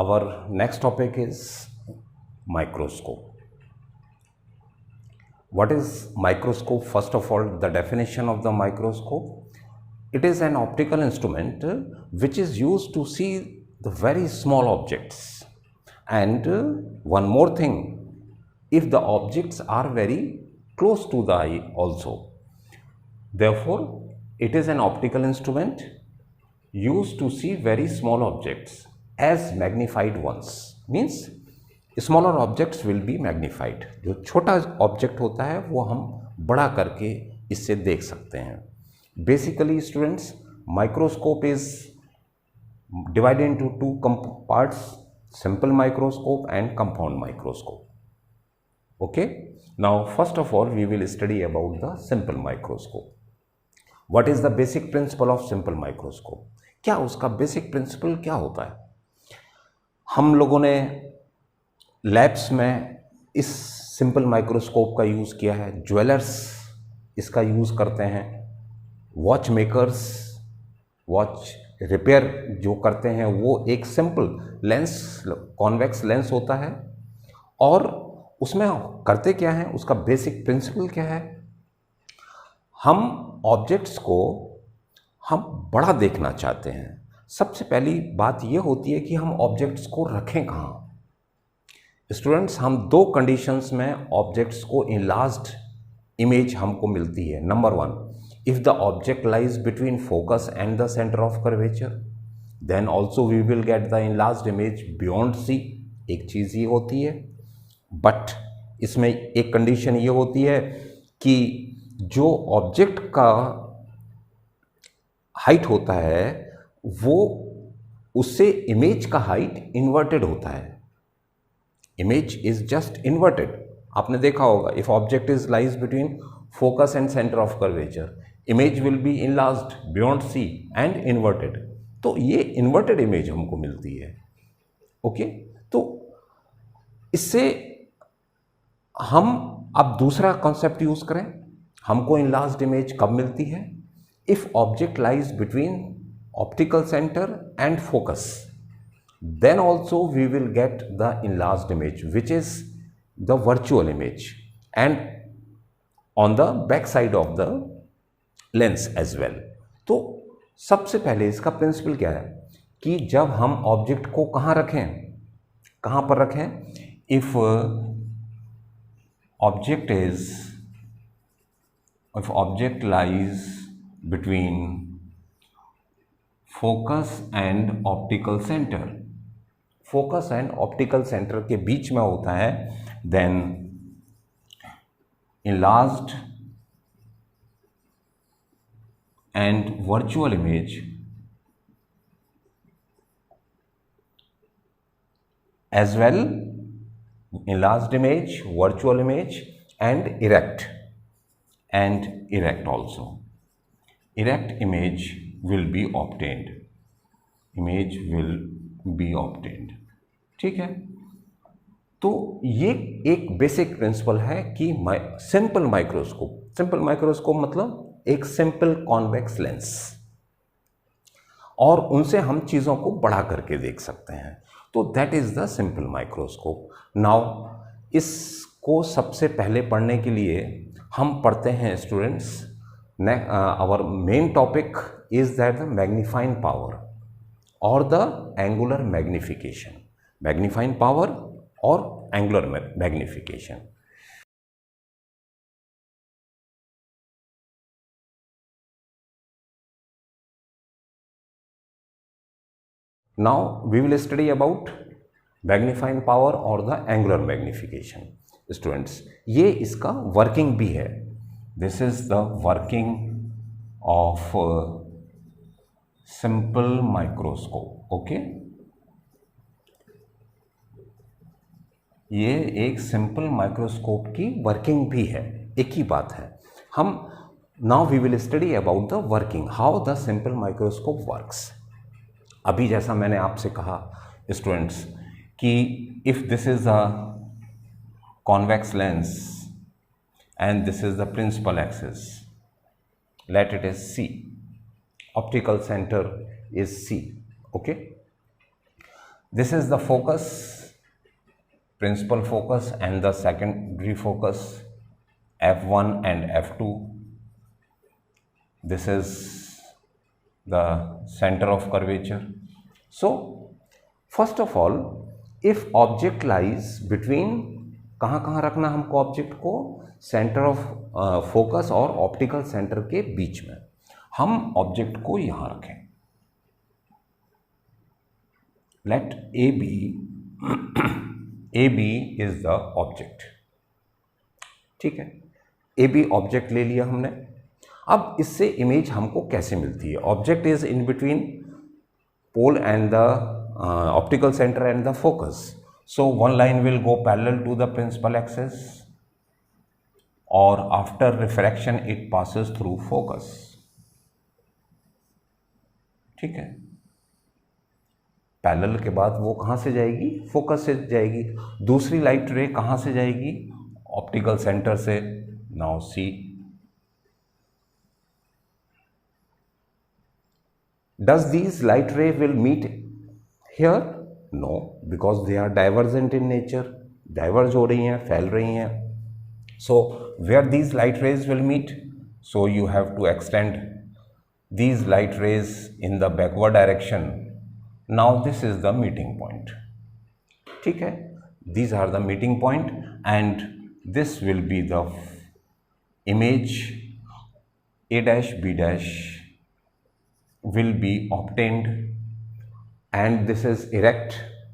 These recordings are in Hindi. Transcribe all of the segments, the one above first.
our next topic is microscope. What is microscope? First of all, the definition of the microscope. It is an optical instrument which is used to see the very small objects. And one more thing, if the objects are very close to the eye also. Therefore, it is an optical instrument used to see very small objects as magnified ones. Means smaller objects will be magnified. जो छोटा ऑब्जेक्ट होता है वो हम बड़ा करके इससे देख सकते हैं. Basically students, microscope is divided into two parts, simple microscope and compound microscope. Okay, now first of all we will study about the simple microscope. What is the basic principle of simple microscope? क्या उसका बेसिक प्रिंसिपल क्या होता है? हम लोगों ने लैब्स में इस सिंपल माइक्रोस्कोप का यूज़ किया है. ज्वेलर्स इसका यूज़ करते हैं. वॉच मेकर्स वॉच रिपेयर जो करते हैं वो एक सिंपल लेंस, कॉन्वेक्स लेंस होता है और उसमें करते क्या है, उसका बेसिक प्रिंसिपल क्या है. हम ऑब्जेक्ट्स को हम बड़ा देखना चाहते हैं. सबसे पहली बात ये होती है कि हम ऑब्जेक्ट्स को रखें कहाँ. स्टूडेंट्स, हम दो कंडीशंस में ऑब्जेक्ट्स को इनलार्ज्ड इमेज हमको मिलती है. Number one, if the object lies between focus and the centre of curvature, then also we will get the enlarged image beyond C. एक चीज़ ये होती है. बट इसमें एक कंडीशन ये होती है कि जो ऑब्जेक्ट का हाइट होता है वो उससे इमेज का हाइट इन्वर्टेड होता है. Image is just inverted. आपने देखा होगा, if object is lies between focus and centre of curvature, image will be enlarged beyond C and inverted. तो ये इन्वर्टेड इमेज हमको मिलती है. ओके, तो इससे हम अब दूसरा कॉन्सेप्ट यूज करें. हमको इनलार्ज्ड इमेज कब मिलती है? If object lies between optical centre and focus, then also we will get the enlarged image, which is the virtual image, and on the back side of the lens as well. तो सबसे पहले इसका प्रिंसिपल क्या है कि जब हम ऑब्जेक्ट को कहाँ रखें, कहाँ पर रखें. If object lies between focus and optical centre, focus and optical centre के बीच में होता है, then enlarged and virtual image as well, enlarged image, virtual image and erect also. Erect image will be obtained. ठीक है. तो ये एक बेसिक प्रिंसिपल है कि सिंपल माइक्रोस्कोप मतलब एक सिंपल कॉन्वेक्स लेंस, और उनसे हम चीज़ों को बड़ा करके देख सकते हैं. तो that is the simple microscope. Now इसको सबसे पहले पढ़ने के लिए हम पढ़ते हैं students, our main topic is that the magnifying power और the angular magnification. Magnifying power और angular magnification. Now we will study about magnifying power और द एंगुलर मैग्निफिकेशन. स्टूडेंट्स, ये इसका वर्किंग भी है. This is the working of simple microscope. Okay, ये एक सिंपल माइक्रोस्कोप की वर्किंग भी है. एक ही बात है. हम now we will study about the working, how the simple microscope works. अभी जैसा मैंने आपसे कहा स्टूडेंट्स कि if this is a convex lens and this is the principal axis, let it is C. Optical center is C. Okay. This is the focus, principal focus, and the secondary focus, f1 and f2. This is the center of curvature. So first of all, if object lies between, कहाँ रखना हमको ऑब्जेक्ट को, सेंटर ऑफ फोकस और ऑप्टिकल सेंटर के बीच में, हम ऑब्जेक्ट को यहां रखें. Let A B is the object. ठीक है, ए बी ऑब्जेक्ट ले लिया हमने. अब इससे इमेज हमको कैसे मिलती है? Object is in between pole and the optical centre and the focus. So one line will go parallel to the principal axis, or after refraction it passes through focus. ठीक है, पैरेलल के बाद वो कहाँ से जाएगी? फोकस से जाएगी. दूसरी लाइट रे कहाँ से जाएगी? ऑप्टिकल सेंटर से. Now see, does these light ray will meet here? No, because they are divergent in nature. Diverge हो रही हैं, फैल रही हैं. So where these light rays will meet? So you have to extend these light rays in the backward direction. Now this is the meeting point. ठीक है, these are the meeting point, and this will be the image A dash B dash will be obtained. And this is erect.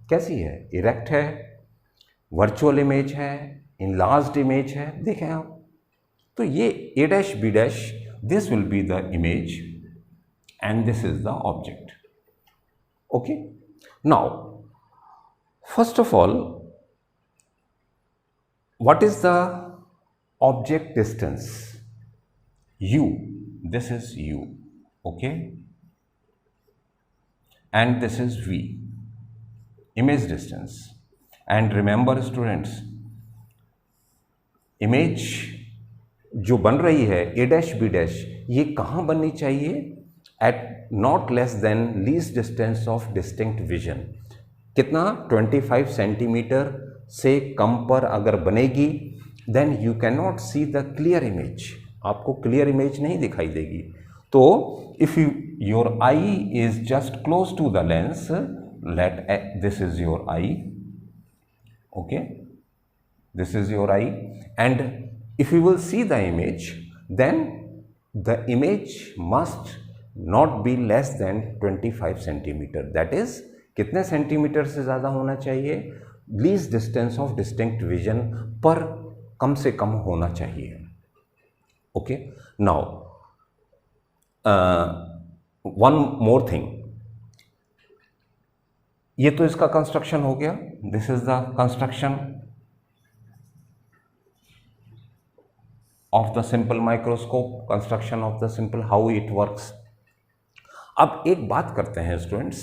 कैसी है? इरेक्ट है, वर्चुअल इमेज है, इनलार्ज्ड इमेज है. देखें आप, तो ये A dash B dash, this will be the image and this is the object. Okay, now first of all, what is the object distance? u. This is u. Okay, and this is v, image distance. And remember students, image जो बन रही है a dash b dash, ये कहाँ बननी चाहिए? at not less than least distance of distinct vision. कितना? 25 सेंटीमीटर से कम पर अगर बनेगी, then you cannot see the clear image. आपको क्लियर इमेज नहीं दिखाई देगी. तो if your eye is just close to the lens, this is your eye. Okay, this is your eye, and if you will see the image, then the image must not be less than 25 centimeter. That is, कितने सेंटीमीटर से ज़्यादा होना चाहिए? Least distance of distinct vision पर कम से कम होना चाहिए. Okay, now one more thing. ये तो इसका कंस्ट्रक्शन हो गया. This is the construction of the simple microscope, construction of the simple, how it works. अब एक बात करते हैं स्टूडेंट्स,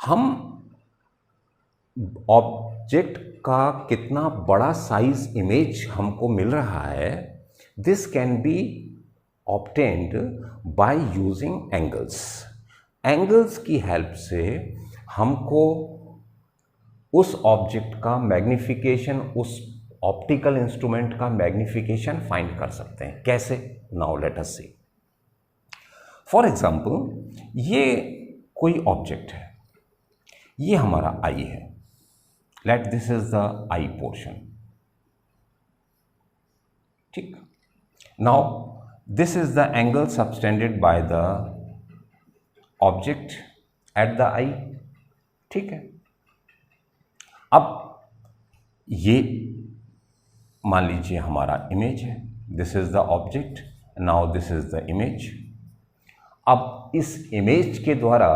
हम ऑब्जेक्ट का कितना बड़ा साइज इमेज हमको मिल रहा है, this can be obtained by using angles. Angles की हेल्प से हमको उस ऑब्जेक्ट का मैग्निफिकेशन, उस ऑप्टिकल इंस्ट्रूमेंट का मैग्निफिकेशन फाइंड कर सकते हैं. कैसे? Now let us see. For example, ये कोई ऑब्जेक्ट है, ये हमारा आई है. Let this is the eye portion. ठीक, now this is the angle subtended by the object at the eye. ठीक है, अब ये मान लीजिए हमारा इमेज है. This is the object, now this is the image. अब इस इमेज के द्वारा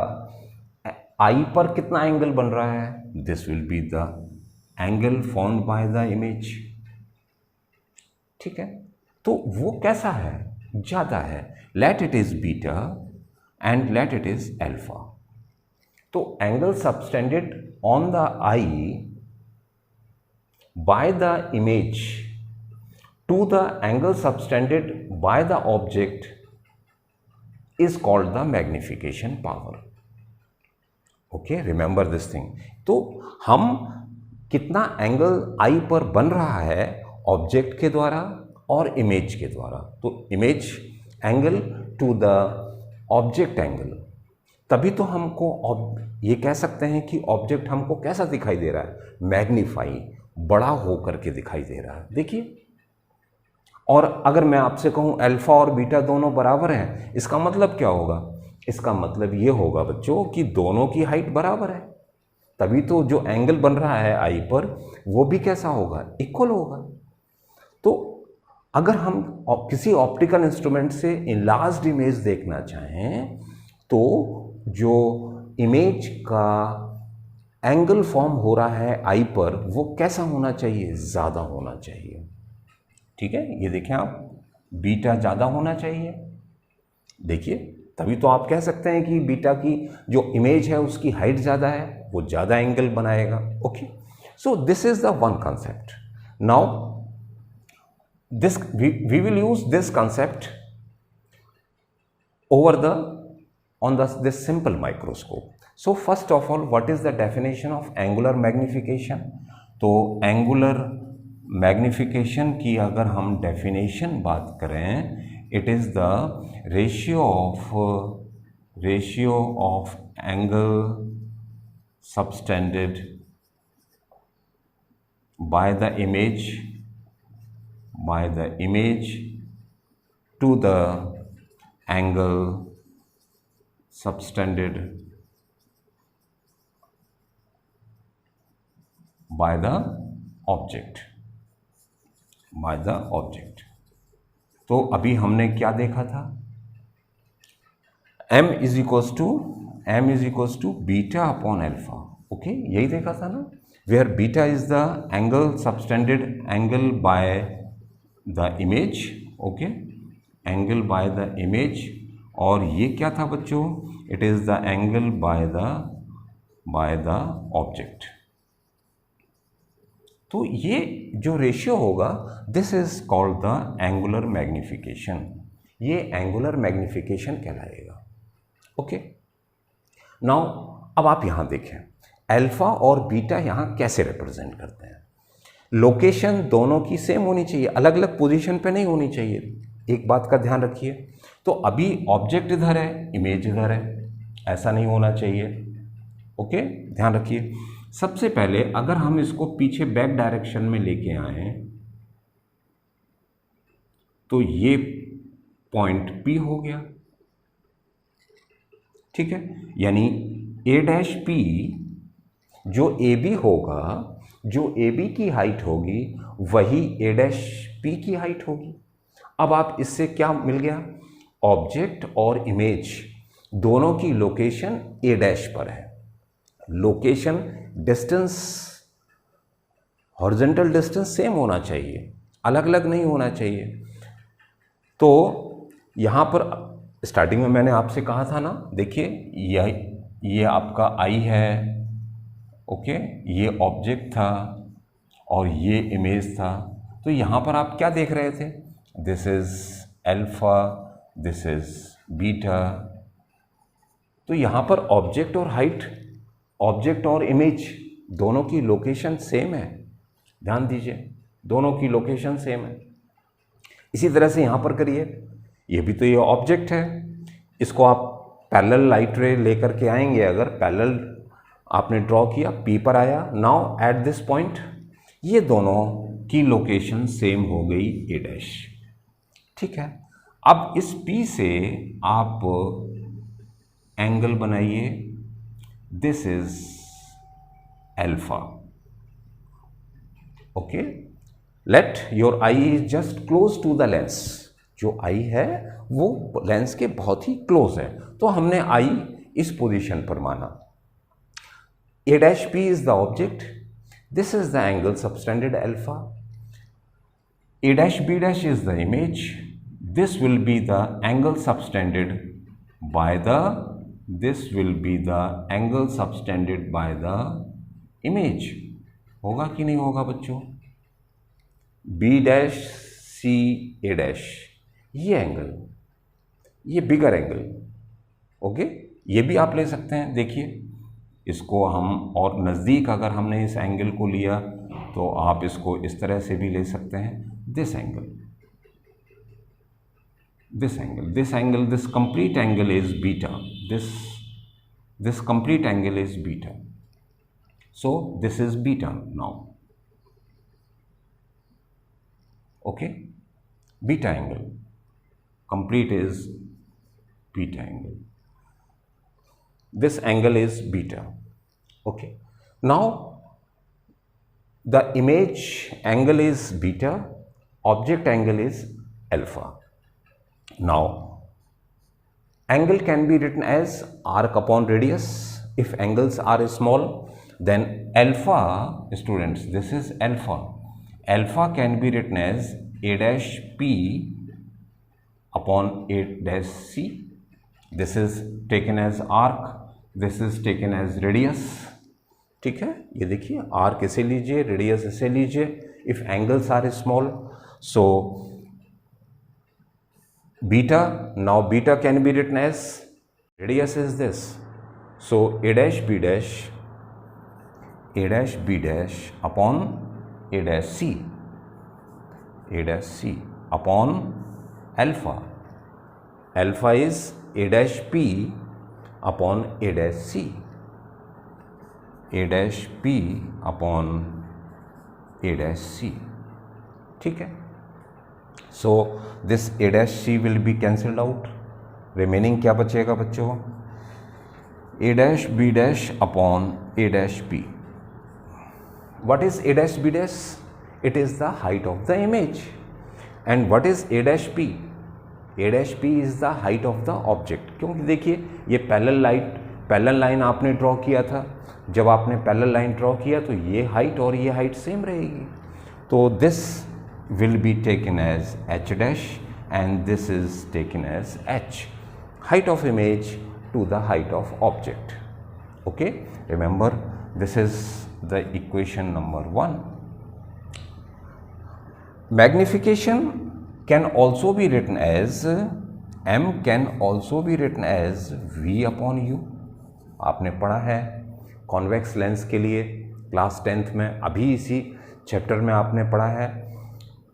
आई पर कितना एंगल बन रहा है? This will be the angle formed by the image. ठीक है, तो वो कैसा है? ज़्यादा है. Let it is beta and let it is alpha. तो angle subtended on the eye by the image to the angle subtended by the object is called the magnification power. Okay, remember this thing. तो हम कितना एंगल आई पर बन रहा है ऑब्जेक्ट के द्वारा और इमेज के द्वारा। तो image angle to the object angle, तभी तो हमको ये कह सकते हैं कि ऑब्जेक्ट हमको कैसा दिखाई दे रहा है, मैग्नीफाई, बड़ा होकर के दिखाई दे रहा है। देखिए, और अगर मैं आपसे कहूं अल्फा और बीटा दोनों बराबर हैं, इसका मतलब क्या होगा? इसका मतलब ये होगा बच्चों कि दोनों की हाइट बराबर है, तभी तो जो एंगल बन रहा है आई पर वो भी कैसा होगा, इक्वल होगा। तो अगर हम किसी ऑप्टिकल इंस्ट्रूमेंट से इनलार्ज्ड इमेज देखना चाहें तो जो इमेज का एंगल फॉर्म हो रहा है आई पर वो कैसा होना चाहिए, ज़्यादा होना चाहिए। ठीक है, ये देखें आप, बीटा ज़्यादा होना चाहिए। देखिए, तभी तो आप कह सकते हैं कि बीटा की जो इमेज है उसकी हाइट ज़्यादा है, वो ज़्यादा एंगल बनाएगा। Okay, so this is the one concept. Now this we will use this concept over the on this simple microscope. So first of all, what is the definition of angular magnification? तो angular magnification की अगर हम definition बात करें, it is the ratio of angle subtended by the image to the angle subtended by the object. तो अभी हमने क्या देखा था, m is equals to beta upon alpha. Okay, यही देखा था ना, where beta is the angle subtended angle by the image, okay, angle by the image, और ये क्या था बच्चों, it is the angle by the object. तो ये जो रेशियो होगा, this is called the angular magnification. ये एंगुलर मैग्निफिकेशन कहलाएगा। ओके, नाउ अब आप यहां देखें, अल्फा और बीटा यहां कैसे रिप्रेजेंट करते हैं। लोकेशन दोनों की सेम होनी चाहिए, अलग अलग पोजीशन पे नहीं होनी चाहिए। एक बात का ध्यान रखिए, तो अभी ऑब्जेक्ट इधर है, इमेज इधर है, ऐसा नहीं होना चाहिए। ओके, ध्यान रखिए। सबसे पहले अगर हम इसको पीछे बैक डायरेक्शन में लेके आए तो ये पॉइंट P हो गया। ठीक है, यानी A' P जो AB होगा, जो AB की हाइट होगी वही A' P की हाइट होगी। अब आप इससे क्या मिल गया, ऑब्जेक्ट और इमेज दोनों की लोकेशन A' पर है। Location distance, horizontal distance same होना चाहिए, अलग अलग नहीं होना चाहिए। तो यहाँ पर स्टार्टिंग में मैंने आपसे कहा था ना, देखिए ये आपका आई है, ओके, ये ऑब्जेक्ट था और ये इमेज था। तो यहाँ पर आप क्या देख रहे थे, this is alpha, this is beta. तो यहाँ पर ऑब्जेक्ट और हाइट, ऑब्जेक्ट और इमेज दोनों की लोकेशन सेम है। ध्यान दीजिए, दोनों की लोकेशन सेम है। इसी तरह से यहाँ पर करिए, ये भी तो ये ऑब्जेक्ट है, इसको आप पैरेलल लाइट रे लेकर के आएंगे, अगर पैरेलल आपने ड्रॉ किया, P पर आया, नाउ एट दिस पॉइंट ये दोनों की लोकेशन सेम हो गई A'। ठीक है, अब इस P से आप एंगल बनाइए, this is alpha. Okay, let your eye is just close to the lens. जो आई है वो लेंस के बहुत ही क्लोज है, तो हमने आई इस पोजीशन पर माना। A' P is the object, this is the angle subtended alpha, A' B' is the image, this will be the angle subtended by the image। होगा कि नहीं होगा बच्चों, B' C A', ये एंगल, ये बिगर एंगल। ओके, ये भी आप ले सकते हैं। देखिए इसको हम और नज़दीक अगर हमने इस एंगल को लिया तो आप इसको इस तरह से भी ले सकते हैं, this angle, this angle, this complete angle is beta, this complete angle is beta, so this is beta now, okay, beta angle, complete is beta angle, this angle is beta, okay. Now the image angle is beta, object angle is alpha. Now, angle can be written as arc upon radius. If angles are small, then alpha, students, this is alpha. Alpha can be written as a dash p upon a dash c. This is taken as arc. This is taken as radius. ठीक है, ये देखिए, आर्क इसे लीजिए, रेडियस इसे लीजिए. If angles are small, so beta, now beta can be written as, radius is this, so a dash b dash upon a dash c upon alpha. Alpha is a dash p upon a dash c, a dash p upon a dash c. ठीक है. So this a dash c will be cancelled out. Remaining क्या बचेगा बच्चों? a dash b dash upon a dash p. What is a dash b dash? It is the height of the image. And what is a dash p? a dash p is the height of the object. क्योंकि देखिए, ये पैरेलल लाइन आपने ड्रॉ किया था. जब आपने पैरेलल लाइन ड्रॉ किया तो ये हाइट और ये हाइट सेम रहेगी. तो this will be taken as h dash and this is taken as h, height of image to the height of object. Okay, remember this is the equation number 1. Magnification can also be written as, m can also be written as v upon u. आपने पढ़ा है कॉन्वेक्स लेंस के लिए क्लास 10th में, अभी इसी चैप्टर में आपने पढ़ा है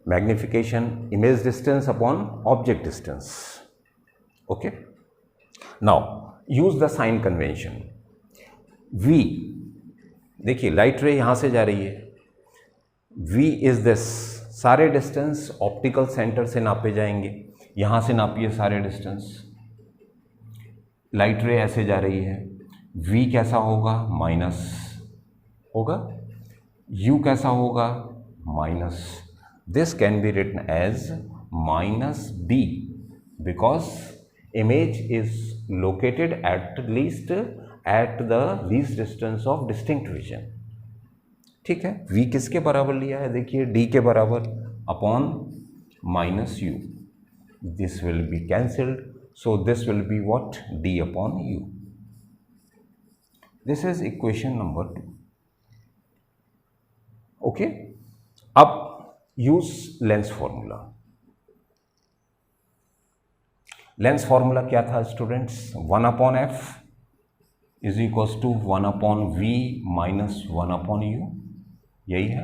magnification, image distance upon object distance. Okay, now use the sign convention. V, देखिए लाइट रे यहाँ से जा रही है, V is this, सारे डिस्टेंस ऑप्टिकल सेंटर से नापे जाएंगे. यहाँ से नापिए सारे डिस्टेंस. लाइट रे ऐसे जा रही है, V कैसा होगा? माइनस होगा. U कैसा होगा? Minus. This can be written as minus d because image is located at least at the least distance of distinct vision. ठीक है, v किसके बराबर लिया है? देखिए d के बराबर upon minus u. This will be cancelled, so this will be what? d upon u. This is equation number 2. Okay, अब use lens formula. Lens formula क्या था students? 1 upon F is equals to 1 upon V minus 1 upon U, यही है.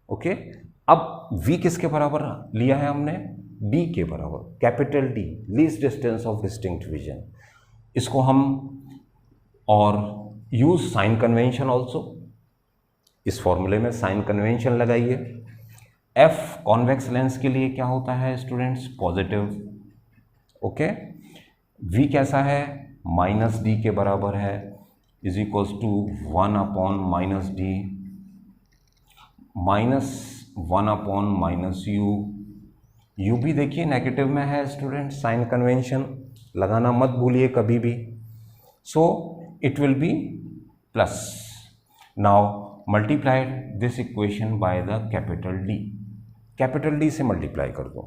ओके, अब v किसके बराबर लिया है हमने? d के बराबर, capital D, least distance of distinct vision. इसको हम और यूज साइन कन्वेंशन ऑल्सो. इस फॉर्मूले में साइन कन्वेंशन लगाइए. f कॉन्वेक्स लेंस के लिए क्या होता है स्टूडेंट्स? पॉजिटिव. ओके, v कैसा है? माइनस डी के बराबर है, is equals to 1 upon minus D minus 1 upon minus U. U भी देखिए नेगेटिव में है स्टूडेंट, साइन कन्वेंशन लगाना मत भूलिए कभी भी. So it will be plus. Now multiplied this equation by the capital D. Capital D से मल्टीप्लाई कर दो,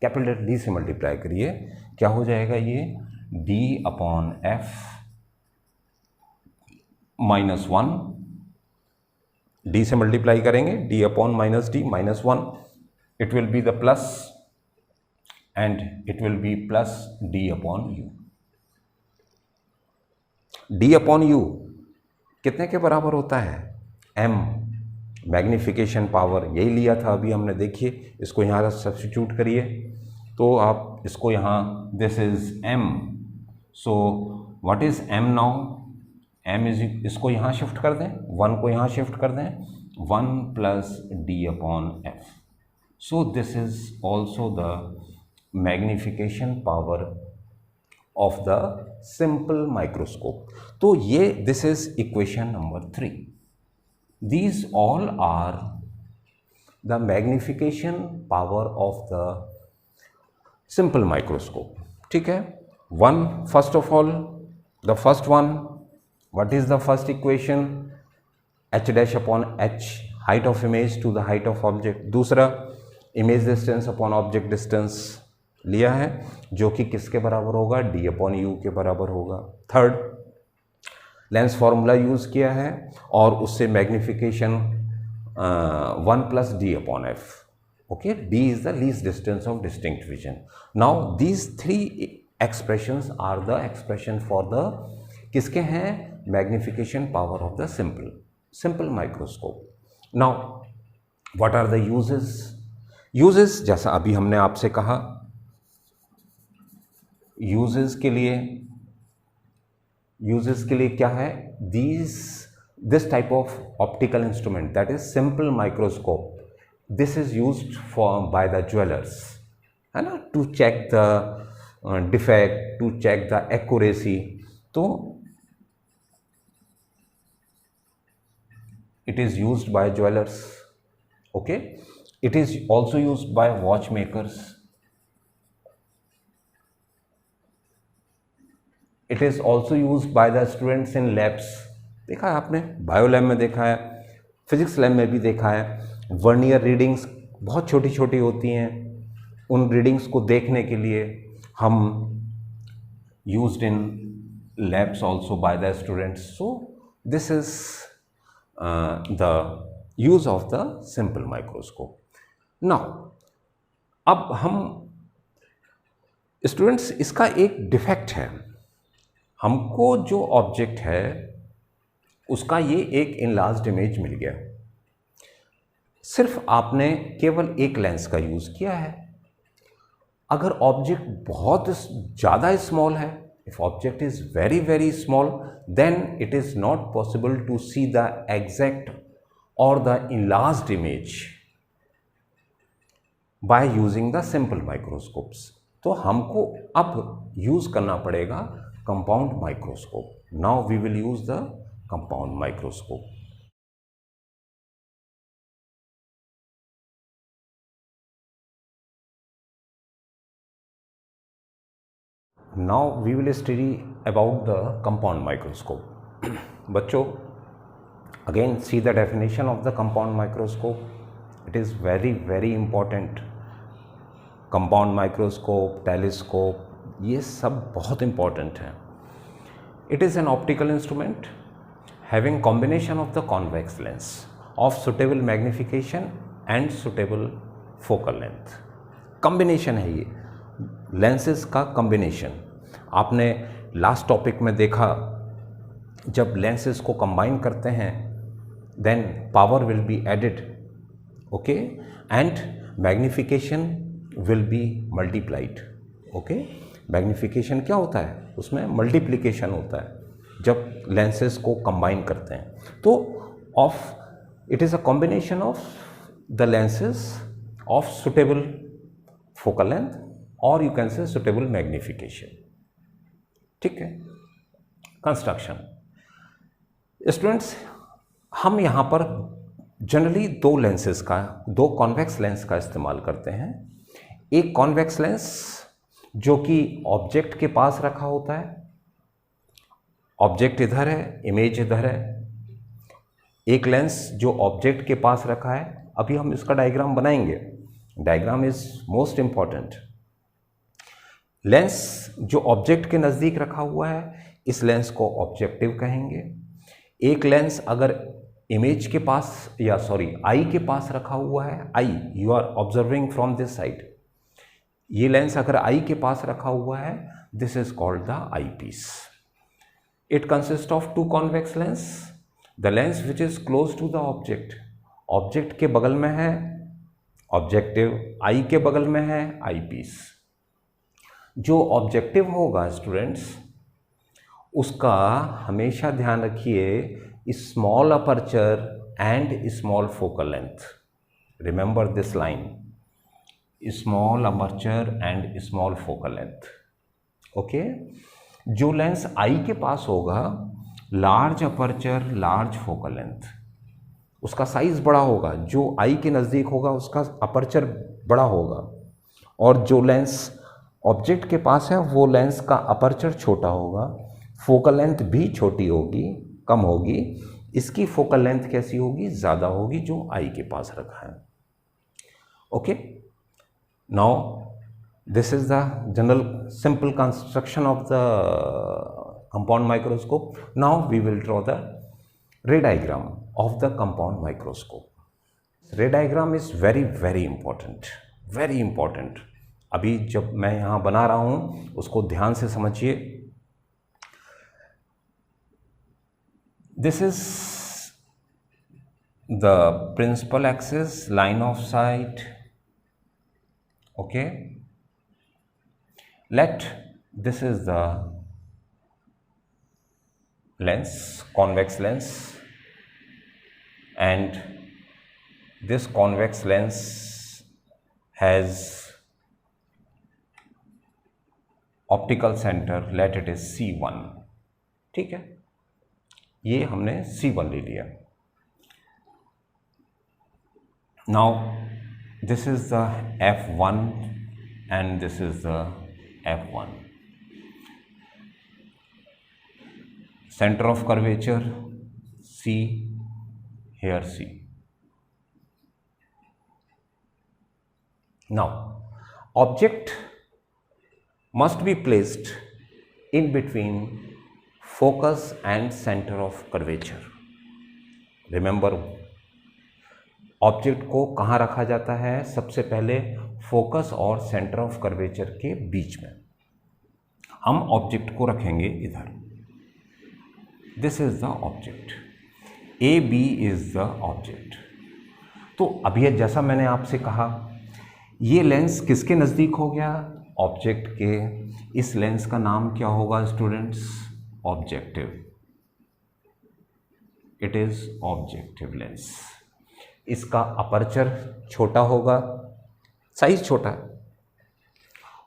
कैपिटल D से मल्टीप्लाई करिए, क्या हो जाएगा ये? d upon F minus 1, d से मल्टीप्लाई करेंगे, d upon minus D minus 1, it will be the plus and it will be plus d upon u. D upon you कितने के बराबर होता है? एम, मैग्नीफिकेशन पावर, यही लिया था अभी हमने। देखिए इसको यहाँ सब्स्टिट्यूट करिए तो आप इसको यहाँ, this is M, so what is M now? M is, इसको यहाँ शिफ्ट कर दें, 1 को यहाँ शिफ्ट कर दें, 1 plus D upon F. So this is also the magnification power of the simple microscope. तो ये this is equation number 3। These all are the magnification power of the simple microscope. ठीक है, one, first of all the first one, what is the first equation? h dash upon h, height of image to the height of object. दूसरा, image distance upon object distance लिया है, जो कि किसके बराबर होगा? d अपॉन यू के बराबर होगा। थर्ड, लेंस फॉर्मूला यूज किया है और उससे magnification 1 plus D upon F. Okay, d is the least distance of distinct vision. Now these 3 expressions are the expression for the, किसके हैं? Magnification power of the simple microscope. Now what are the uses? Uses जैसा अभी हमने आपसे कहा, यूजेस के लिए क्या है? This type of optical instrument, that is simple microscope, this is used for by the jewellers, है ना, to check the defect, to check the accuracy. तो it is used by jewelers. Okay, it is also used by watchmakers. It is also used by the students in labs. देखा है आपने, बायो लैब में देखा है, फिजिक्स लैब में भी देखा है। वर्नियर रीडिंग्स बहुत छोटी छोटी होती हैं, उन रीडिंग्स को देखने के लिए हम used in labs also by the students. So this is the use of the simple microscope. Now, अब हम स्टूडेंट्स, इसका एक डिफेक्ट है, हमको जो ऑब्जेक्ट है उसका ये एक इनलार्ज्ड इमेज मिल गया, सिर्फ आपने केवल एक लेंस का यूज़ किया है। अगर ऑब्जेक्ट बहुत ज़्यादा स्मॉल है, if object is very small, then it is not possible to see the exact or the enlarged image by using the simple microscopes. तो हमको अब यूज करना पड़ेगा compound microscope. Now we will use the compound microscope. Now we will study about the compound microscope. बच्चों, again see the definition of the compound microscope. It is very important. Compound microscope, telescope, ये सब बहुत important है। It is an optical instrument having combination of the convex lens of suitable magnification and suitable focal length. Combination है ये, लेंसेज का कॉम्बिनेशन। आपने लास्ट टॉपिक में देखा, जब लेंसेज को कंबाइन करते हैं then power will be added, okay, and magnification will be multiplied. Okay, magnification क्या होता है? उसमें मल्टीप्लिकेशन होता है जब लेंसेज को कंबाइन करते हैं। तो it is a combination of the lenses of suitable focal length और you can say suitable magnification. ठीक है, कंस्ट्रक्शन। स्टूडेंट्स, हम यहाँ पर जनरली दो कॉन्वेक्स लेंस का इस्तेमाल करते हैं। एक कॉन्वेक्स लेंस जो कि ऑब्जेक्ट के पास रखा होता है, ऑब्जेक्ट इधर है, इमेज इधर है। एक लेंस जो ऑब्जेक्ट के पास रखा है, अभी हम इसका डायग्राम बनाएंगे, diagram is most important. Lens जो ऑब्जेक्ट के नज़दीक रखा हुआ है, इस लेंस को ऑब्जेक्टिव कहेंगे। एक लेंस अगर इमेज के पास आई के पास रखा हुआ है, eye you are observing from this side, ये लेंस अगर आई के पास रखा हुआ है, this is called the eye piece. It consists of two convex lens. The lens which is close to the object, object के बगल में है ऑब्जेक्टिव, आई के बगल में है आई पीस। जो ऑब्जेक्टिव होगा स्टूडेंट्स, उसका हमेशा ध्यान रखिए small aperture and small focal length. Remember this line, small aperture and small focal length. Okay, जो लेंस आई के पास होगा, large aperture large focal length, उसका साइज बड़ा होगा। जो आई के नज़दीक होगा उसका अपर्चर बड़ा होगा, और जो लेंस ऑब्जेक्ट के पास है वो लेंस का अपर्चर छोटा होगा, फोकल लेंथ भी छोटी होगी, कम होगी। इसकी फोकल लेंथ कैसी होगी? ज़्यादा होगी, जो आई के पास रखा है। Okay, now this is the general simple construction of the compound microscope. Now we will draw the ray diagram of the compound microscope. Ray diagram is very important, very important. अभी जब मैं यहाँ बना रहा हूँ उसको ध्यान से समझिए। This is the principal axis, line of sight. Okay. Let this is the lens, convex lens, and this convex lens has optical center, let it is C1। ठीक है, ये हमने C1 ले लिया। Now this is the F1 and this is the F1. Center of curvature C, here C. Now object must be placed in between focus and center of curvature. Remember, object को कहाँ रखा जाता है? सबसे पहले फोकस और सेंटर ऑफ कर्वेचर के बीच में। हम ऑब्जेक्ट को रखेंगे इधर। This is the object, A B is the object. तो अभी जैसा मैंने आपसे कहा, ये लेंस किसके नज़दीक हो गया? ऑब्जेक्ट के। इस लेंस का नाम क्या होगा students? Objective. It is objective lens. इसका अपर्चर छोटा होगा, साइज छोटा,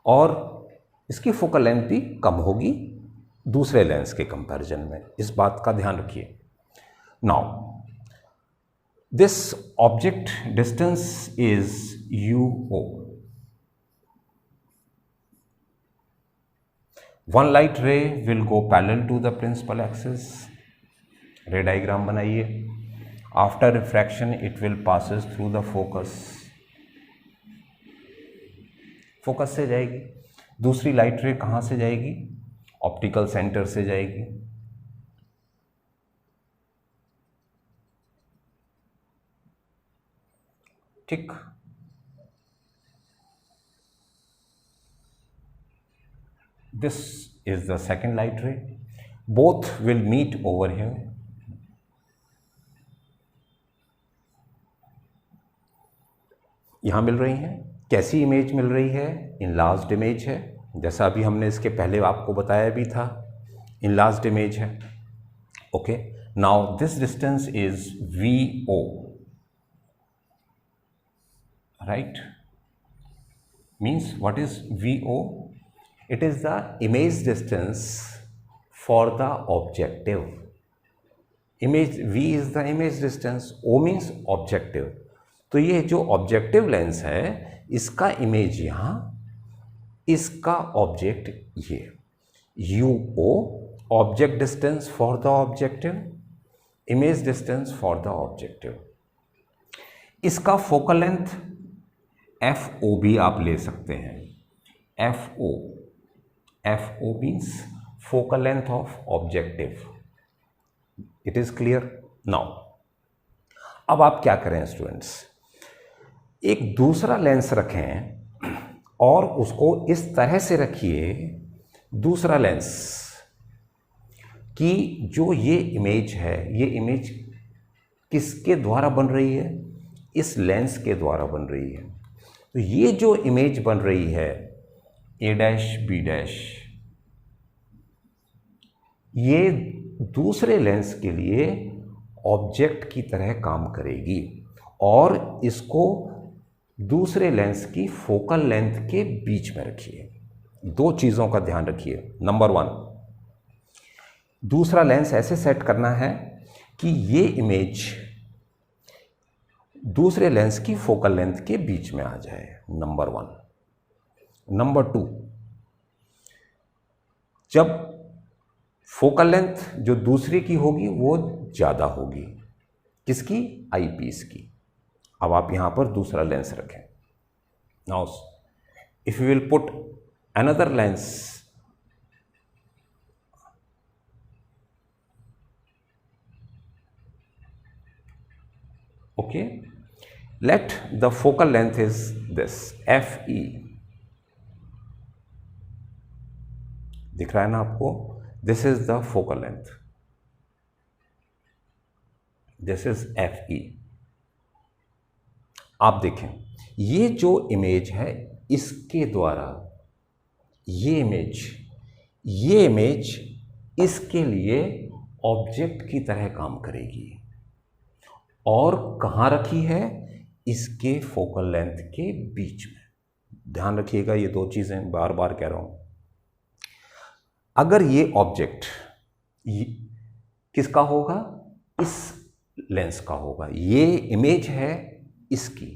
और इसकी फोकल लेंथ भी कम होगी दूसरे लेंस के कंपैरिजन में। इस बात का ध्यान रखिए। Now this object distance is UO। One light ray will go parallel to the principal axis. Ray diagram बनाइए। After refraction it will passes through the focus। Focus से जाएगी। दूसरी लाइट रे कहाँ से जाएगी? ऑप्टिकल सेंटर से जाएगी। ठीक। This is the second light ray. Both will meet over here। यहाँ मिल रही हैं। कैसी इमेज मिल रही है? इनलार्ज्ड इमेज है, जैसा अभी हमने इसके पहले आपको बताया भी था, इनलार्ज्ड इमेज है। Okay, now this distance is VO, right? Means what is VO? It is the image distance for the objective. Image V is the image distance, O means objective. तो ये जो ऑब्जेक्टिव लेंस है, इसका इमेज यहाँ, इसका ऑब्जेक्ट ये। UO object distance for the objective, image distance for the objective. इसका फोकल लेंथ FO भी आप ले सकते हैं। FO means focal length of objective. It is clear now. अब आप क्या करें स्टूडेंट्स? एक दूसरा लेंस रखें और उसको इस तरह से रखिए, दूसरा लेंस कि जो ये इमेज है, ये इमेज किसके द्वारा बन रही है? इस लेंस के द्वारा बन रही है। तो ये जो इमेज बन रही है ए डैश बी डैश, ये दूसरे लेंस के लिए ऑब्जेक्ट की तरह काम करेगी और इसको दूसरे लेंस की फोकल लेंथ के बीच में रखिए। दो चीज़ों का ध्यान रखिए। नंबर 1, दूसरा लेंस ऐसे सेट करना है कि ये इमेज दूसरे लेंस की फोकल लेंथ के बीच में आ जाए। नंबर 1। नंबर 2, जब फोकल लेंथ जो दूसरे की होगी वो ज़्यादा होगी, किसकी? आई पीस की। अब आप यहां पर दूसरा लेंस रखें। Now if you will put another lens, okay, let the focal length is this FE, दिख रहा है ना आपको? This is the focal length, this is FE। आप देखें, ये जो इमेज है इसके द्वारा ये इमेज इसके लिए ऑब्जेक्ट की तरह काम करेगी और कहाँ रखी है? इसके फोकल लेंथ के बीच में। ध्यान रखिएगा, ये दो चीज़ें बार बार कह रहा हूं। अगर ये ऑब्जेक्ट किसका होगा? इस लेंस का होगा। ये इमेज है इसकी।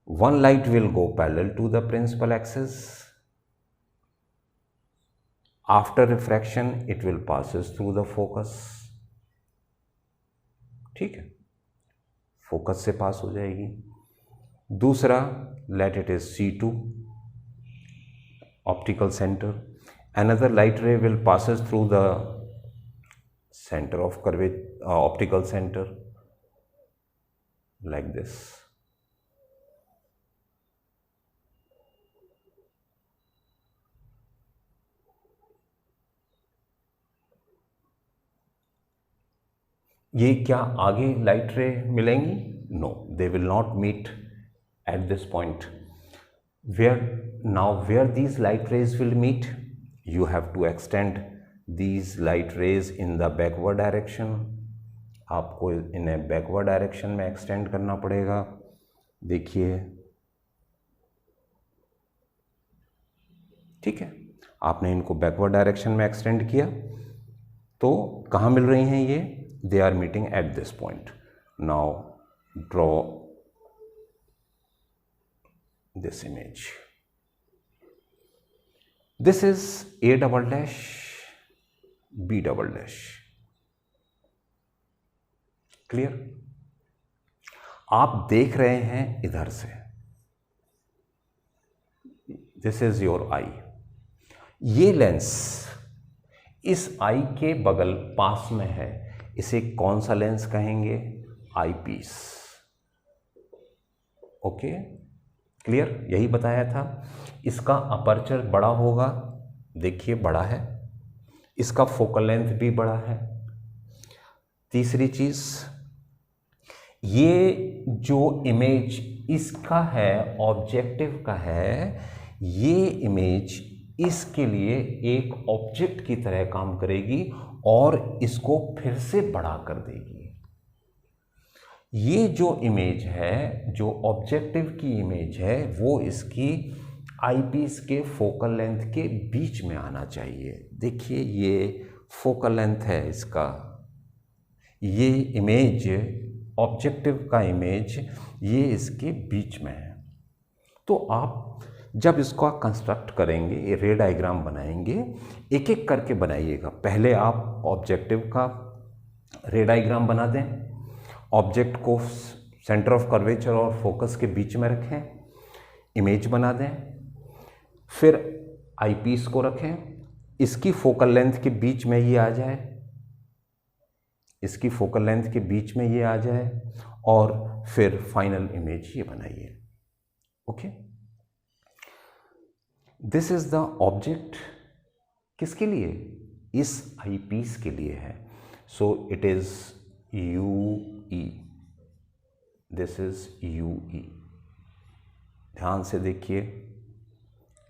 One light will go parallel to the principal axis. After refraction it will passes through the focus. ठीक है, फोकस से पास हो जाएगी। दूसरा, let it is C2 optical centre. Another light ray will passes through the center of curvature, optical center, like this. ये क्या आगे लाइट रे मिलेंगी? No, they will not meet at this point. Where these light rays will meet? You have to extend these light rays in the backward direction. आपको इन्हें बैकवर्ड डायरेक्शन में एक्सटेंड करना पड़ेगा। देखिए, ठीक है, आपने इनको बैकवर्ड डायरेक्शन में एक्सटेंड किया तो कहाँ मिल रही हैं ये? They are meeting at this point. Now draw this image. This is A double dash, B double dash. Clear? आप देख रहे हैं इधर से, दिस इज योर आई। ये लेंस इस आई के बगल पास में है, इसे कौन सा लेंस कहेंगे? आई पीस। Okay, clear? यही बताया था। इसका अपर्चर बड़ा होगा, देखिए बड़ा है, इसका फोकल लेंथ भी बड़ा है। तीसरी चीज, ये जो इमेज इसका है, ऑब्जेक्टिव का है, ये इमेज इसके लिए एक ऑब्जेक्ट की तरह काम करेगी और इसको फिर से बड़ा कर देगी। ये जो इमेज है, जो ऑब्जेक्टिव की इमेज है, वो इसकी आईपीस के फोकल लेंथ के बीच में आना चाहिए। देखिए, ये फोकल लेंथ है इसका, ये इमेज ऑब्जेक्टिव का इमेज ये इसके बीच में है। तो आप जब इसको कंस्ट्रक्ट करेंगे, रे डायग्राम बनाएंगे, एक एक करके बनाइएगा। पहले आप ऑब्जेक्टिव का रे डायग्राम बना दें, ऑब्जेक्ट को सेंटर ऑफ कर्वेचर और फोकस के बीच में रखें, इमेज बना दें, फिर आईपीस को रखें, इसकी फोकल लेंथ के बीच में ये आ जाए, इसकी फोकल लेंथ के बीच में ये आ जाए और फिर फाइनल इमेज ये बनाइए। Okay, this is the object. किसके लिए? इस आई पीस के लिए है, so it is you E, this is you ई। ध्यान से देखिए,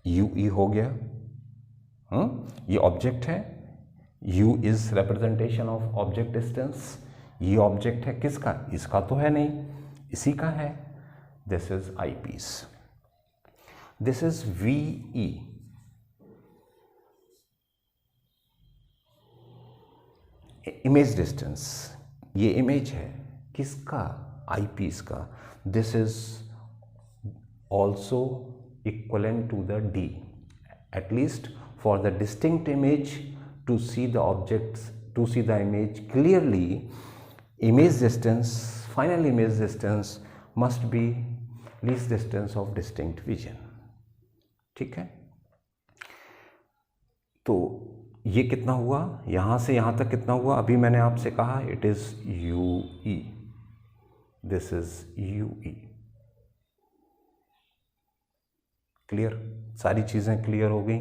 यू ई हो गया। ये ऑब्जेक्ट है, u is representation of object distance. ये ऑब्जेक्ट है किसका? इसका तो है नहीं, इसी का है। This is eye piece, this is V E. Image distance, ये इमेज है किसका? आई पीस का। This is also equivalent to the d, at least for the distinct image to see the objects, to see the image clearly, image distance, final image distance must be least distance of distinct vision। ठीक है, तो ये कितना हुआ? यहाँ से यहाँ तक कितना हुआ? अभी मैंने आपसे कहा it is you E, this is you E. Clear? सारी चीजें क्लियर हो गई।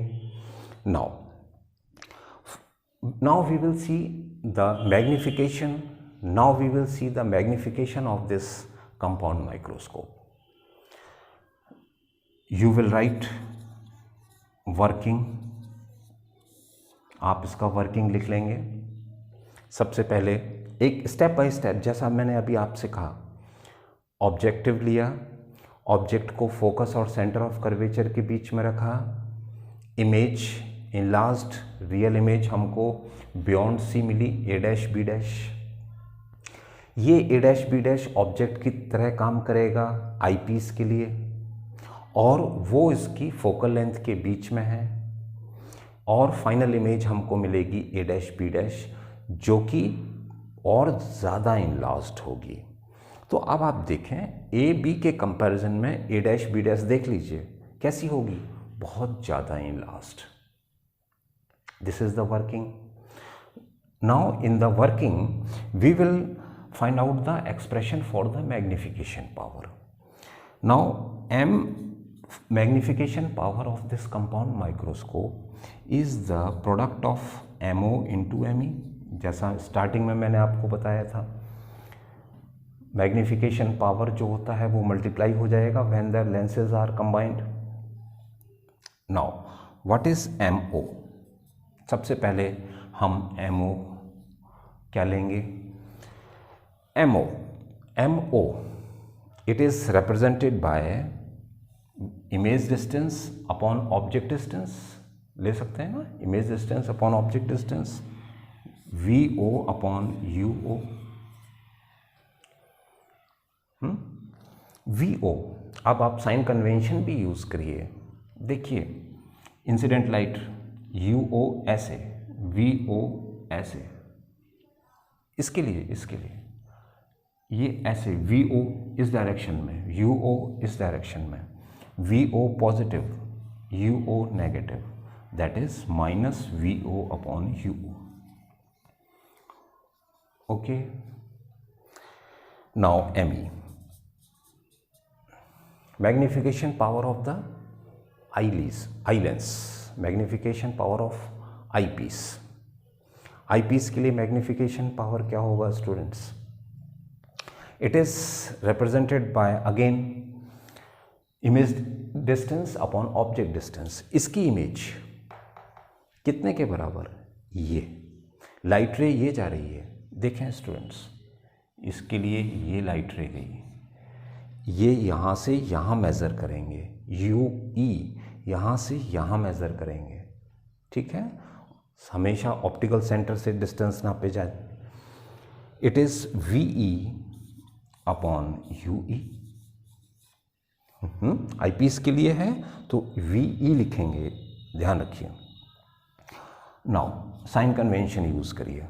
now we will see the magnification, now we will see the magnification of this compound microscope। you will write working, आप इसका वर्किंग लिख लेंगे। सबसे पहले एक स्टेप बाय स्टेप, जैसा मैंने अभी आपसे कहा, ऑब्जेक्टिव लिया, ऑब्जेक्ट को फोकस और सेंटर ऑफ कर्वेचर के बीच में रखा, इमेज इनलार्ज्ड रियल इमेज हमको बियॉन्ड सी मिली, ए डैश बी डैश। ये A dash B dash object की तरह काम करेगा आई पीस के लिए, और वो इसकी फोकल लेंथ के बीच में है, और फाइनल इमेज हमको मिलेगी ए डैश बी डैश, जो कि और ज़्यादा इनलार्ज्ड होगी। तो अब आप देखें, ए बी के कंपैरिजन में ए डैश बी डैश देख लीजिए कैसी होगी, बहुत ज़्यादा enlarged. This is the working. Now in the working we will find out the expression for the magnification power. Now m magnification power of this compound microscope is the product of MO into ME, जैसा स्टार्टिंग में मैंने आपको बताया था। मैग्निफिकेशन पावर जो होता है वो मल्टीप्लाई हो जाएगा when the lenses are combined. Now what is MO? सबसे पहले हम MO क्या लेंगे? MO it is represented by image distance upon object distance, ले सकते हैं ना, image distance upon object distance, VO upon UO। VO, अब आप साइन कन्वेंशन भी यूज करिए। देखिए, इंसिडेंट लाइट UO ऐसे, VO ऐसे, इसके लिए ये ऐसे, VO इस डायरेक्शन में, UO इस डायरेक्शन में, VO positive, UO negative, that is minus VO upon UO। Okay, now ME, magnification power of the eye lens, magnification power of eye piece. Eye piece के लिए मैग्निफिकेशन पावर क्या होगा students? It is represented by again image distance upon object distance. इसकी इमेज कितने के बराबर? ये लाइट रे ये जा रही है, देखें स्टूडेंट्स, इसके लिए ये लाइट रे गई, ये यहाँ से यहाँ मेज़र करेंगे, UE यहाँ से यहाँ मेज़र करेंगे। ठीक है, हमेशा ऑप्टिकल सेंटर से डिस्टेंस नापे जाए। It is VE upon UE। Eye piece के लिए है तो VE लिखेंगे, ध्यान रखिए। नाउ साइन कन्वेंशन यूज करिए।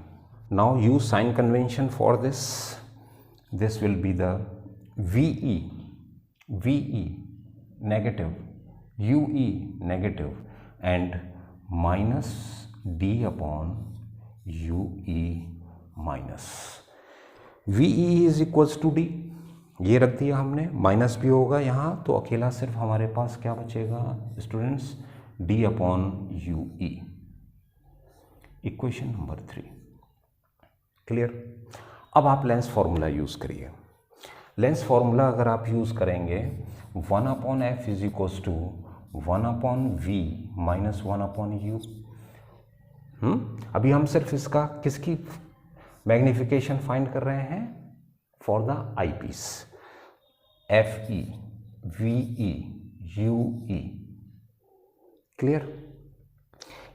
Now use sign convention for this will be the VE negative, UE negative, and minus D upon UE minus. VE is equals to D, ये रख दिया हमने, माइनस भी होगा यहाँ, तो अकेला सिर्फ हमारे पास क्या बचेगा students? D upon UE। Equation number 3। Clear? अब आप लेंस फॉर्मूला यूज़ करिए। लेंस फॉर्मूला अगर आप यूज़ करेंगे 1/f is equals to 1/v minus 1/u। अभी हम सिर्फ इसका किसकी मैग्निफिकेशन फाइंड कर रहे हैं? For the eye piece. FE, VE, UE। Clear?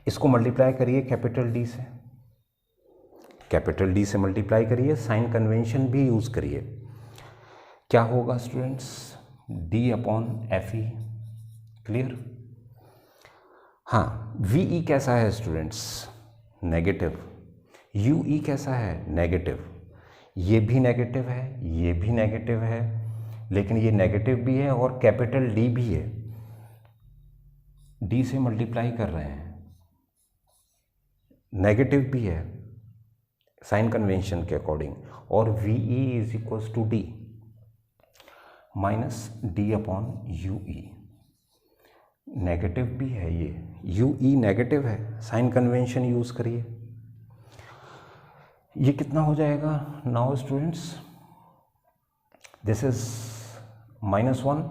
इसको मल्टीप्लाई करिए कैपिटल डी से, कैपिटल डी से मल्टीप्लाई करिए, साइन कन्वेंशन भी यूज करिए। क्या होगा स्टूडेंट्स? D/FE। क्लियर? हाँ, VE कैसा है स्टूडेंट्स? नेगेटिव। UE कैसा है? नेगेटिव। ये भी नेगेटिव है, ये भी नेगेटिव है, लेकिन ये नेगेटिव भी है और कैपिटल D भी है। D से मल्टीप्लाई कर रहे हैं, नेगेटिव भी है साइन कन्वेंशन के अकॉर्डिंग, और VE is equals to D minus D/UE। Negative भी है ये, UE नेगेटिव है, साइन कन्वेंशन यूज करिए। ये कितना हो जाएगा नाउ स्टूडेंट्स? दिस इज -1,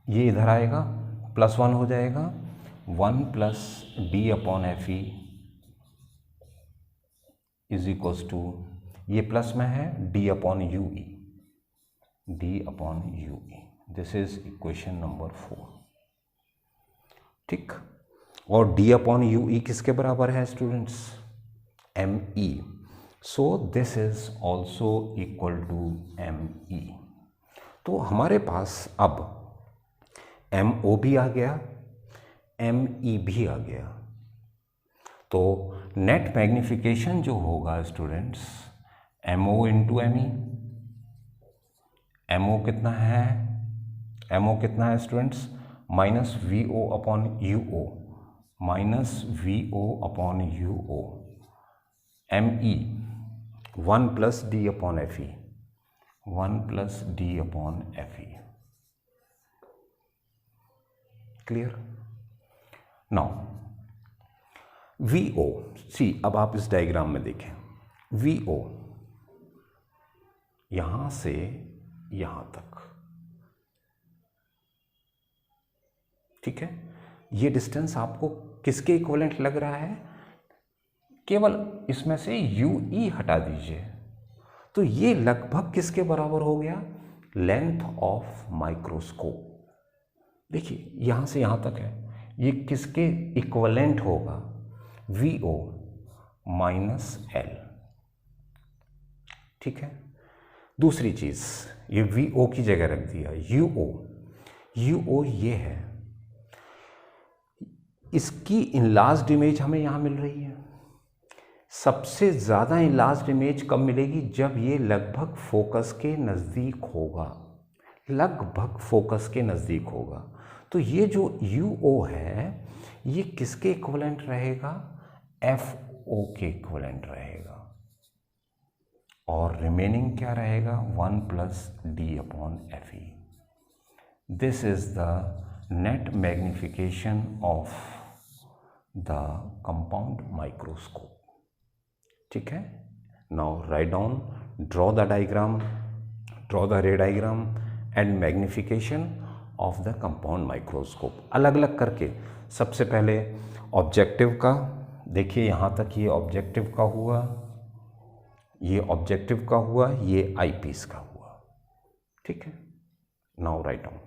ये इधर आएगा, +1 हो जाएगा। 1 plus D/FE is equals to, ये प्लस में है, D/UE, D/UE। This is equation number 4। ठीक? और D/UE किसके बराबर है students? ME। So this is also equal to ME। तो हमारे पास अब MO भी आ गया, ME भी आ गया। तो नेट मैग्निफिकेशन जो होगा students, MO into ME। MO कितना है? MO कितना है students? Minus VO/UO, minus VO/UO। ME 1 plus D/FE, 1 plus D/FE। Clear? Now VO, सी अब आप इस डायग्राम में देखें, VO यहां से यहां तक, ठीक है? ये डिस्टेंस आपको किसके इक्विवेलेंट लग रहा है? केवल इसमें से UE हटा दीजिए, तो ये लगभग किसके बराबर हो गया? Length of microscope. देखिए यहां से यहां तक है, ये किसके इक्विवेलेंट होगा? VO minus L। ठीक है? दूसरी चीज, ये VO की जगह रख दिया, UO ये है, इसकी इनलार्ज्ड इमेज हमें यहां मिल रही है। सबसे ज़्यादा इनलार्ज्ड इमेज कब मिलेगी? जब ये लगभग फोकस के नज़दीक होगा, लगभग फोकस के नज़दीक होगा। तो ये जो UO है ये किसके इक्विवेलेंट रहेगा? FO के इक्विवेलेंट रहेगा। और रिमेनिंग क्या रहेगा? 1 plus D/FE। This is the net magnification of the compound microscope. ठीक है? Now write down, draw the diagram, draw the रे diagram and magnification of the compound microscope. अलग अलग करके, सबसे पहले ऑब्जेक्टिव का देखिए, यहाँ तक ये ऑब्जेक्टिव का हुआ, ये ऑब्जेक्टिव का हुआ, ये आईपीस का हुआ। ठीक है? Now write down.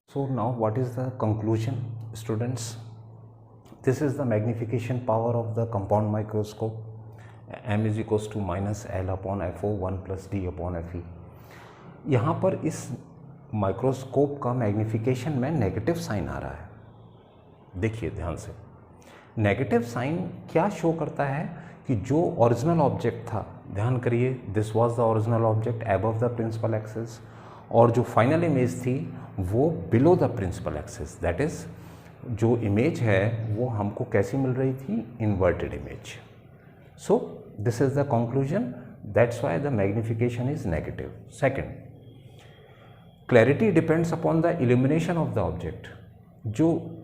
So now what is the conclusion, students? This is the magnification power of the compound microscope. M is equals to minus L/FO 1 plus D/FE। यहाँ पर इस माइक्रोस्कोप का मैग्निफिकेशन में नेगेटिव साइन आ रहा है। देखिए ध्यान से, नेगेटिव साइन क्या शो करता है कि जो ओरिजिनल ऑब्जेक्ट था, ध्यान करिए, this was the original object above the principal axis, और जो फाइनल इमेज थी वो below the principal axis. That is, जो इमेज है वो हमको कैसी मिल रही थी? Inverted image. So this is the conclusion, that's why the magnification is negative. Second, clarity depends upon the illumination of the object. जो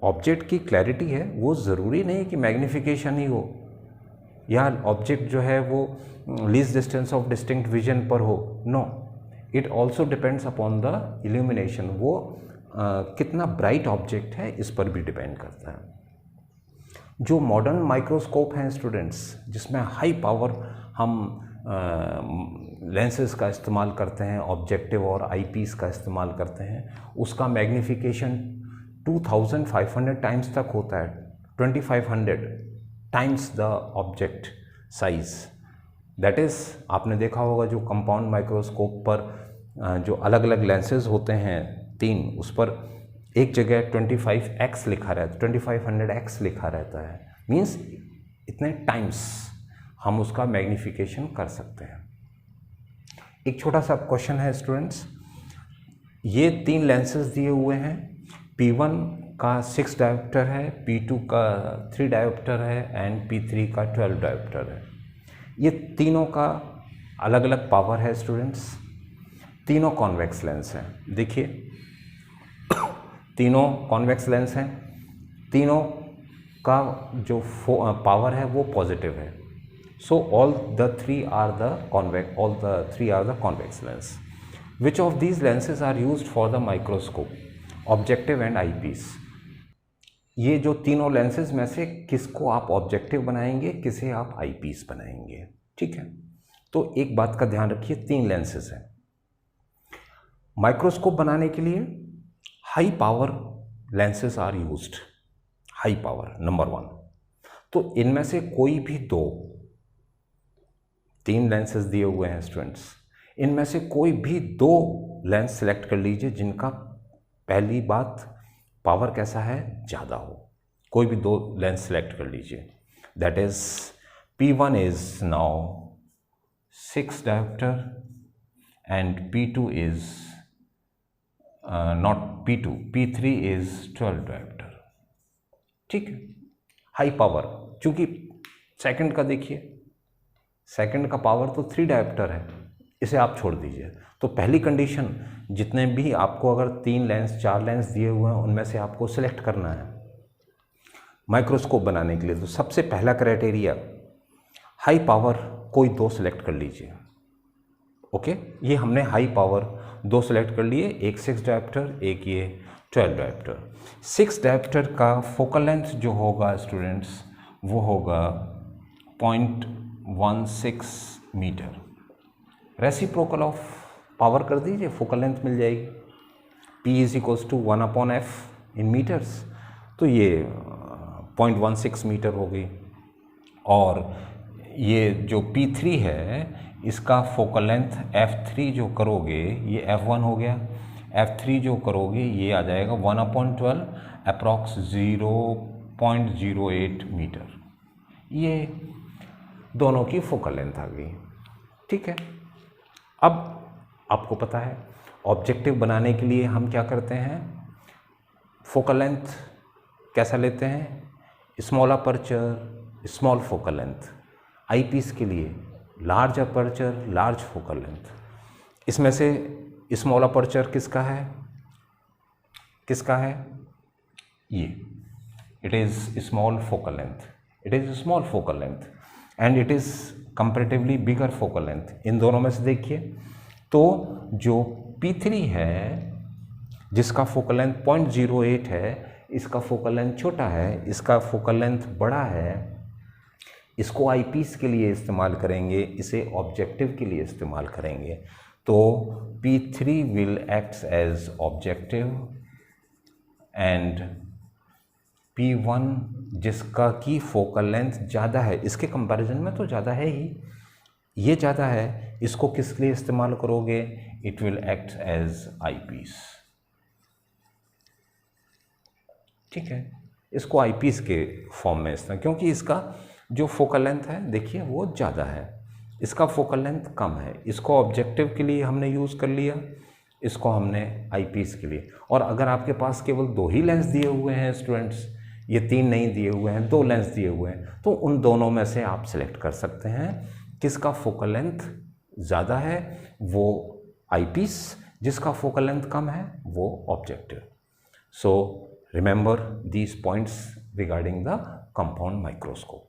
ऑब्जेक्ट की क्लैरिटी है वो ज़रूरी नहीं कि मैग्निफिकेशन ही हो या ऑब्जेक्ट जो है वो least distance of distinct vision पर हो। No, it also depends upon the illumination. वो कितना ब्राइट ऑब्जेक्ट है इस पर भी डिपेंड करता है। जो मॉडर्न माइक्रोस्कोप हैं स्टूडेंट्स, जिसमें हाई पावर हम लेंसेज का इस्तेमाल करते हैं, ऑब्जेक्टिव और आईपीस का इस्तेमाल करते हैं, उसका मैग्निफिकेशन 2500 टाइम्स तक होता है, 2500 times the object size. That is, आपने देखा होगा जो कंपाउंड माइक्रोस्कोप पर जो अलग अलग लेंसेज होते हैं 3, उस पर एक जगह 25x लिखा रहता है, 2500x लिखा रहता है। मीन्स इतने टाइम्स हम उसका मैग्निफिकेशन कर सकते हैं। एक छोटा सा क्वेश्चन है स्टूडेंट्स, ये 3 लेंसेज दिए हुए हैं, P1 का 6 डायोप्टर है, P2 का 3 डायोप्टर है एंड P3 का 12 डायोप्टर है। ये तीनों का अलग अलग पावर है स्टूडेंट्स। तीनों कॉन्वेक्स लेंस हैं। देखिए, तीनों कॉन्वेक्स लेंस हैं, तीनों का जो पावर है वो पॉजिटिव है। So all the three are the convex lens. Which of these lenses are used for the microscope, objective and eyepiece. ये जो तीनों लेंसेज में से किसको आप ऑब्जेक्टिव बनाएंगे, किसे आप आईपीस बनाएंगे। ठीक है, तो एक बात का ध्यान रखिए, 3 लेंसेज हैं। माइक्रोस्कोप बनाने के लिए high power lenses are used, high power number 1। तो इनमें से कोई भी 3 लेंसेज दिए हुए हैं स्टूडेंट्स, इनमें से कोई भी 2 लेंस सेलेक्ट कर लीजिए जिनका पहली बात पावर कैसा है, ज़्यादा हो। कोई भी 2 लेंस सेलेक्ट कर लीजिए। That is P1 is now 6 dioptre and P2 is not P2, P3 is 12 dioptre. ठीक है, हाई पावर। चूंकि सेकंड का देखिए, सेकंड का पावर तो 3 डायोप्टर है, इसे आप छोड़ दीजिए। तो पहली कंडीशन, जितने भी आपको अगर 3 लेंस 4 लेंस दिए हुए हैं उनमें से आपको सिलेक्ट करना है माइक्रोस्कोप बनाने के लिए, तो सबसे पहला क्राइटेरिया हाई पावर कोई 2 सिलेक्ट कर लीजिए। ओके, ये हमने हाई पावर 2 सेलेक्ट कर लिए, एक 6 डायोप्टर, एक ये 12 डायोप्टर। 6 डायोप्टर का फोकल लेंथ जो होगा स्टूडेंट्स वो होगा 0.16 मीटर। रेसिप्रोकल ऑफ पावर कर दीजिए, फोकल लेंथ मिल जाएगी। P is equals to 1/f in metres, तो ये 0.16 मीटर हो गई। और ये जो P3 है इसका फोकल लेंथ F3 जो करोगे ये F1 हो गया, F3 जो करोगे ये आ जाएगा 1/12 अप्रॉक्स 0.08 मीटर। ये दोनों की फोकल लेंथ आ गई। ठीक है, अब आपको पता है ऑब्जेक्टिव बनाने के लिए हम क्या करते हैं, फोकल लेंथ कैसा लेते हैं, small aperture small focal length. Eyepiece के लिए large aperture large focal length. इसमें से स्मॉल अपर्चर किसका है, किसका है, ये it is small focal length, it is small focal length and it is comparatively bigger focal length. इन दोनों में से देखिए तो जो P3 है जिसका फोकल लेंथ 0.08 है, इसका फोकल लेंथ छोटा है, इसका फोकल लेंथ बड़ा है। इसको आईपीस के लिए इस्तेमाल करेंगे, इसे ऑब्जेक्टिव के लिए इस्तेमाल करेंगे। तो P3 will act as objective and P1 जिसका की फोकल लेंथ ज़्यादा है, इसके कंपैरिजन में तो ज़्यादा है ही, ये ज़्यादा है, इसको किस लिए इस्तेमाल करोगे, it will act as eyepiece. ठीक है, इसको आईपीस के फॉर्म में इस्तेमाल, क्योंकि इसका जो फोकल लेंथ है देखिए वो ज़्यादा है, इसका फोकल लेंथ कम है। इसको ऑब्जेक्टिव के लिए हमने यूज़ कर लिया, इसको हमने आईपीस के लिए। और अगर आपके पास केवल 2 ही लेंस दिए हुए हैं स्टूडेंट्स, ये 3 नहीं दिए हुए हैं, 2 लेंस दिए हुए हैं, तो उन दोनों में से आप सिलेक्ट कर सकते हैं किसका फोकल लेंथ ज़्यादा है, वो आईपीस, जिसका फोकल लेंथ कम है वो objective. So remember these points regarding the compound microscope.